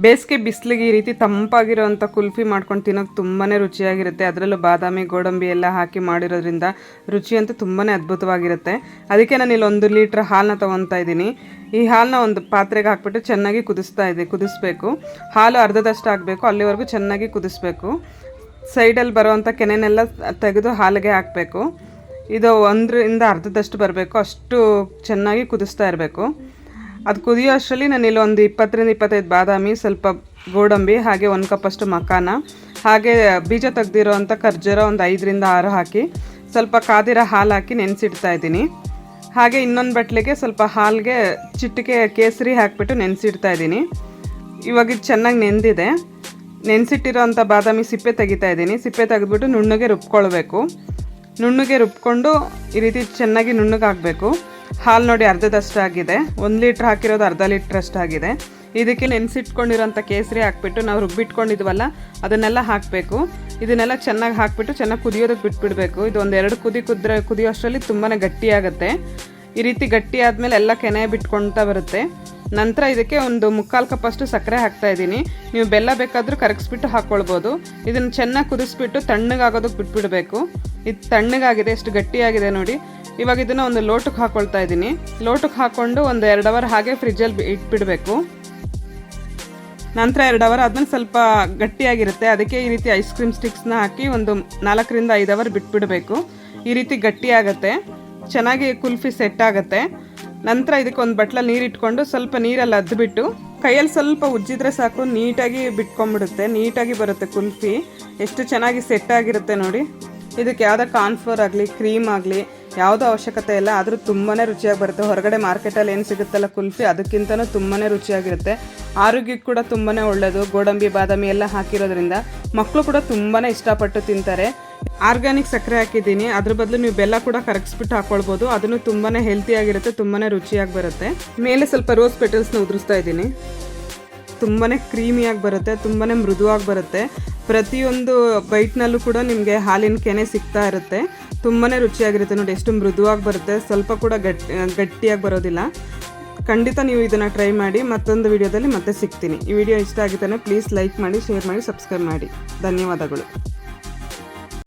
ಬೇಸಿಗೆ ಬಿಸಿಲಿಗೆ ಈ ರೀತಿ ತಂಪಾಗಿರೋವಂಥ ಕುಲ್ಫಿ ಮಾಡ್ಕೊಂಡು ತಿನ್ನೋಕೆ ತುಂಬಾ ರುಚಿಯಾಗಿರುತ್ತೆ. ಅದರಲ್ಲೂ ಬಾದಾಮಿ ಗೋಡಂಬಿ ಎಲ್ಲ ಹಾಕಿ ಮಾಡಿರೋದ್ರಿಂದ ರುಚಿ ಅಂತೂ ತುಂಬಾ ಅದ್ಭುತವಾಗಿರುತ್ತೆ. ಅದಕ್ಕೆ ನಾನು ಇಲ್ಲಿ 1 ಲೀಟ್ರ್ ಹಾಲನ್ನ ತೊಗೊತಾ ಇದ್ದೀನಿ. ಈ ಹಾಲನ್ನ ಒಂದು ಪಾತ್ರೆಗೆ ಹಾಕ್ಬಿಟ್ಟು ಚೆನ್ನಾಗಿ ಕುದಿಸ್ಬೇಕು. ಹಾಲು ಅರ್ಧದಷ್ಟು ಆಗಬೇಕು, ಅಲ್ಲಿವರೆಗೂ ಚೆನ್ನಾಗಿ ಕುದಿಸ್ಬೇಕು. ಸೈಡಲ್ಲಿ ಬರೋವಂಥ ಕೆನೆನೆಲ್ಲ ತೆಗೆದು ಹಾಲಿಗೆ ಹಾಕಬೇಕು. ಇದು 1ರಿಂದ ಅರ್ಧದಷ್ಟು ಬರಬೇಕು, ಅಷ್ಟು ಚೆನ್ನಾಗಿ ಕುದಿಸ್ತಾ ಇರಬೇಕು. ಅದು ಕುದಿಯೋ ಅಷ್ಟರಲ್ಲಿ ನಾನು ಇಲ್ಲಿ ಒಂದು 20ರಿಂದ 25 ಬಾದಾಮಿ, ಸ್ವಲ್ಪ ಗೋಡಂಬಿ, ಹಾಗೆ 1 ಕಪ್ಪಷ್ಟು ಮಖಾನ, ಹಾಗೆ ಬೀಜ ತೆಗ್ದಿರೋ ಅಂಥ ಖರ್ಜೂರ ಒಂದು 5ರಿಂದ 6 ಹಾಕಿ ಸ್ವಲ್ಪ ಕಾದಿರೋ ಹಾಲು ಹಾಕಿ ನೆನೆಸಿಡ್ತಾ ಇದ್ದೀನಿ. ಹಾಗೆ ಇನ್ನೊಂದು ಬಟ್ಲಿಗೆ ಸ್ವಲ್ಪ ಹಾಲಿಗೆ ಚಿಟಿಕೆ ಕೇಸರಿ ಹಾಕಿಬಿಟ್ಟು ನೆನೆಸಿಡ್ತಾ ಇದ್ದೀನಿ. ಇವಾಗ ಇದು ಚೆನ್ನಾಗಿ ನೆಂದಿದೆ. ನೆನೆಸಿಟ್ಟಿರೋ ಅಂಥ ಬಾದಾಮಿ ಸಿಪ್ಪೆ ತೆಗಿತಾ ಇದ್ದೀನಿ. ಸಿಪ್ಪೆ ತೆಗೆದ್ಬಿಟ್ಟು ನುಣ್ಣಗೆ ರುಬ್ಕೊಳ್ಬೇಕು. ನುಣ್ಣಗೆ ರುಬ್ಕೊಂಡು ಈ ರೀತಿ ಚೆನ್ನಾಗಿ ನುಣ್ಣಗಾಗಬೇಕು. ಹಾಲು ನೋಡಿ ಅರ್ಧದಷ್ಟು ಆಗಿದೆ. 1 ಲೀಟ್ರ್ ಹಾಕಿರೋದು ಅರ್ಧ ಲೀಟ್ರ್ ಅಷ್ಟಾಗಿದೆ. ಇದಕ್ಕೆ ನೆನೆಸಿಟ್ಕೊಂಡಿರೋಂಥ ಕೇಸರಿ ಹಾಕ್ಬಿಟ್ಟು ನಾವು ರುಬ್ಬಿಟ್ಕೊಂಡಿದ್ವಲ್ಲ ಅದನ್ನೆಲ್ಲ ಹಾಕಬೇಕು. ಇದನ್ನೆಲ್ಲ ಚೆನ್ನಾಗಿ ಹಾಕಿಬಿಟ್ಟು ಚೆನ್ನಾಗಿ ಕುದಿಯೋದಕ್ಕೆ ಬಿಟ್ಬಿಡಬೇಕು. ಇದು 1-2 ಕುದಿಯೋ ಅಷ್ಟರಲ್ಲಿ ತುಂಬಾ ಗಟ್ಟಿಯಾಗುತ್ತೆ. ಈ ರೀತಿ ಗಟ್ಟಿ ಆದಮೇಲೆ ಎಲ್ಲ ಕೆನೆ ಬಿಟ್ಕೊಳ್ತಾ ಬರುತ್ತೆ. ನಂತರ ಇದಕ್ಕೆ ಒಂದು 3/4 ಕಪ್ಪಷ್ಟು ಸಕ್ಕರೆ ಹಾಕ್ತಾಯಿದ್ದೀನಿ. ನೀವು ಬೆಲ್ಲ ಬೇಕಾದರೂ ಕರಗಿಸ್ಬಿಟ್ಟು ಹಾಕ್ಕೊಳ್ಬೋದು. ಇದನ್ನು ಚೆನ್ನಾಗಿ ಕುದಿಸ್ಬಿಟ್ಟು ತಣ್ಣಗಾಗೋದಕ್ಕೆ ಬಿಟ್ಬಿಡಬೇಕು. ಇದು ತಣ್ಣಗಾಗಿದೆ, ಎಷ್ಟು ಗಟ್ಟಿಯಾಗಿದೆ ನೋಡಿ. ಇವಾಗ ಇದನ್ನು ಒಂದು ಲೋಟಕ್ಕೆ ಹಾಕ್ಕೊಳ್ತಾ ಇದ್ದೀನಿ. ಲೋಟಕ್ಕೆ ಹಾಕ್ಕೊಂಡು ಒಂದು 2 ಅವರ್ ಹಾಗೆ ಫ್ರಿಜ್ಜಲ್ಲಿ ಇಟ್ಬಿಡಬೇಕು. ನಂತರ 2 ಅವರ್ ಆದಮೇಲೆ ಸ್ವಲ್ಪ ಗಟ್ಟಿಯಾಗಿರುತ್ತೆ. ಅದಕ್ಕೆ ಈ ರೀತಿ ಐಸ್ ಕ್ರೀಮ್ ಸ್ಟಿಕ್ಸ್ನ ಹಾಕಿ ಒಂದು 4ರಿಂದ 5 ಅವರ್ ಬಿಟ್ಬಿಡಬೇಕು. ಈ ರೀತಿ ಗಟ್ಟಿಯಾಗುತ್ತೆ, ಚೆನ್ನಾಗಿ ಕುಲ್ಫಿ ಸೆಟ್ ಆಗುತ್ತೆ. ನಂತರ ಇದಕ್ಕೆ ಒಂದು ಬಟ್ಲಲ್ಲಿ ನೀರು ಇಟ್ಕೊಂಡು ಸ್ವಲ್ಪ ನೀರಲ್ಲಿ ಅದ್ಬಿಟ್ಟು ಕೈಯಲ್ಲಿ ಸ್ವಲ್ಪ ಉಜ್ಜಿದ್ರೆ ಸಾಕು, ನೀಟಾಗಿ ಬಿಟ್ಕೊಂಡ್ಬಿಡುತ್ತೆ. ನೀಟಾಗಿ ಬರುತ್ತೆ ಕುಲ್ಫಿ. ಎಷ್ಟು ಚೆನ್ನಾಗಿ ಸೆಟ್ ಆಗಿರುತ್ತೆ ನೋಡಿ. ಇದಕ್ಕೆ ಯಾವುದೋ ಕಾರ್ನ್ಫ್ಲೋರ್ ಆಗಲಿ ಕ್ರೀಮ್ ಆಗಲಿ ಯಾವುದೋ ಅವಶ್ಯಕತೆ ಇಲ್ಲ, ಆದರೂ ತುಂಬಾ ರುಚಿಯಾಗಿ ಬರುತ್ತೆ. ಹೊರಗಡೆ ಮಾರ್ಕೆಟಲ್ಲಿ ಏನು ಸಿಗುತ್ತಲ್ಲ ಕುಲ್ಫಿ, ಅದಕ್ಕಿಂತಲೂ ತುಂಬಾ ರುಚಿಯಾಗಿರುತ್ತೆ. ಆರೋಗ್ಯಕ್ಕೆ ಕೂಡ ತುಂಬಾ ಒಳ್ಳೆಯದು. ಗೋಡಂಬಿ ಬಾದಾಮಿ ಎಲ್ಲ ಹಾಕಿರೋದ್ರಿಂದ ಮಕ್ಕಳು ಕೂಡ ತುಂಬಾ ಇಷ್ಟಪಟ್ಟು ತಿಂತಾರೆ. ಆರ್ಗ್ಯಾನಿಕ್ ಸಕ್ಕರೆ ಹಾಕಿದ್ದೀನಿ, ಅದ್ರ ಬದಲು ನೀವು ಬೆಲ್ಲ ಕೂಡ ಕರಗಿಸ್ಬಿಟ್ಟು ಹಾಕ್ಕೊಳ್ಬೋದು. ಅದನ್ನು ತುಂಬಾ ಹೆಲ್ತಿಯಾಗಿರುತ್ತೆ, ತುಂಬಾ ರುಚಿಯಾಗಿ ಬರುತ್ತೆ. ಮೇಲೆ ಸ್ವಲ್ಪ ರೋಸ್ ಪೆಟಲ್ಸ್ನ ಉದುರಿಸ್ತಾ ಇದ್ದೀನಿ. ತುಂಬಾ ಕ್ರೀಮಿಯಾಗಿ ಬರುತ್ತೆ, ತುಂಬಾ ಮೃದುವಾಗಿ ಬರುತ್ತೆ. ಪ್ರತಿಯೊಂದು ಬೈಟ್ನಲ್ಲೂ ಕೂಡ ನಿಮಗೆ ಹಾಲಿನ ಕೆನೆ ಸಿಗ್ತಾ ಇರುತ್ತೆ. ತುಂಬಾ ರುಚಿಯಾಗಿರುತ್ತೆ ನೋಡಿ, ಎಷ್ಟು ಮೃದುವಾಗಿ ಬರುತ್ತೆ, ಸ್ವಲ್ಪ ಕೂಡ ಗಟ್ಟಿಯಾಗಿ ಬರೋದಿಲ್ಲ. ಖಂಡಿತ ನೀವು ಇದನ್ನು ಟ್ರೈ ಮಾಡಿ. ಮತ್ತೊಂದು ವಿಡಿಯೋದಲ್ಲಿ ಮತ್ತೆ ಸಿಗ್ತೀನಿ. ಈ ವಿಡಿಯೋ ಇಷ್ಟ ಆಗಿದ್ದಾನೆ ಪ್ಲೀಸ್ ಲೈಕ್ ಮಾಡಿ, ಶೇರ್ ಮಾಡಿ, ಸಬ್ಸ್ಕ್ರೈಬ್ ಮಾಡಿ. ಧನ್ಯವಾದಗಳು.